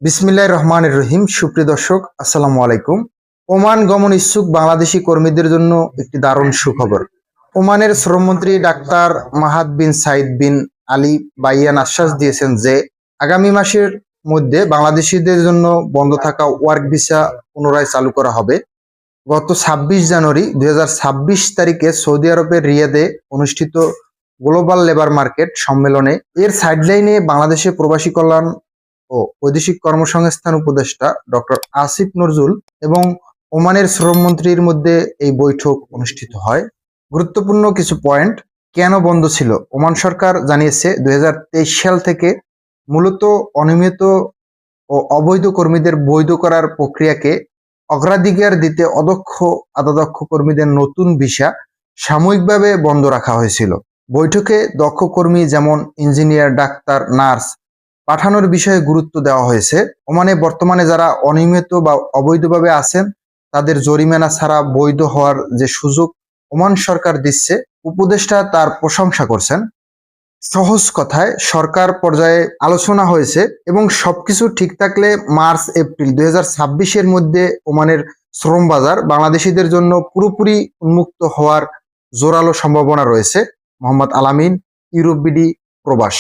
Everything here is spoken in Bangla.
বিসমিল্লাহির রহমানির রহিম। সুপ্রিয় দর্শক, আসসালামু আলাইকুম। ওমান গমন ইচ্ছুক বাংলাদেশি কর্মীদের জন্য একটি দারুণ সুখবর। ওমানের শ্রমমন্ত্রী ডাক্তার মাহাদ বিন সাইদ বিন আলী বাইয়ান আশ্বাস দিয়েছেন যে আগামী মাসের মধ্যে বাংলাদেশিদের জন্য বন্ধ থাকা ওয়ার্ক ভিসা পুনরায় চালু করা হবে। গত ২৬ জানুয়ারি ২০২৬ তারিখে সৌদি আরবের রিয়াদে অনুষ্ঠিত গ্লোবাল লেবার মার্কেট সম্মেলনে এর সাইডলাইনে বাংলাদেশে প্রবাসী কল্যাণ ও বৈদেশিক কর্মসংস্থান উপদেষ্টা ডক্টর আসিফ নজরুল এবং ওমানের শ্রমমন্ত্রীর মধ্যে এই বৈঠক অনুষ্ঠিত হয়। গুরুত্বপূর্ণ কিছু পয়েন্ট: কেন বন্ধ ছিল? ওমান সরকার জানিয়েছে ২০২৩ সাল থেকে মূলত অনিয়মিত ও অবৈধ কর্মীদের বৈধ করার প্রক্রিয়াকে অগ্রাধিকার দিতে অদক্ষ কর্মীদের নতুন ভিসা সাময়িকভাবে বন্ধ রাখা হয়েছিল। বৈঠকে দক্ষ কর্মী যেমন ইঞ্জিনিয়ার, ডাক্তার, নার্স পাঠানোর বিষয়ে গুরুত্ব দেওয়া হয়েছে। ওমানে বর্তমানে যারা অনিয়মিত বা অবৈধভাবে আছেন তাদের জরিমানা ছাড়া বৈধ হওয়ার যে সুযোগ ওমান সরকার দিচ্ছে, উপদেষ্টা তার প্রশংসা করছেন। সহজ কথায় সরকার পর্যায়ে আলোচনা হয়েছে এবং সবকিছু ঠিক থাকলে মার্চ-এপ্রিল ২০২৬-এর মধ্যে ওমানের শ্রম বাজার বাংলাদেশিদের জন্য পুরোপুরি উন্মুক্ত হওয়ার জোরালো সম্ভাবনা রয়েছে। মোহাম্মদ আলামিন, ইউরোপ বিডি, প্রবাস।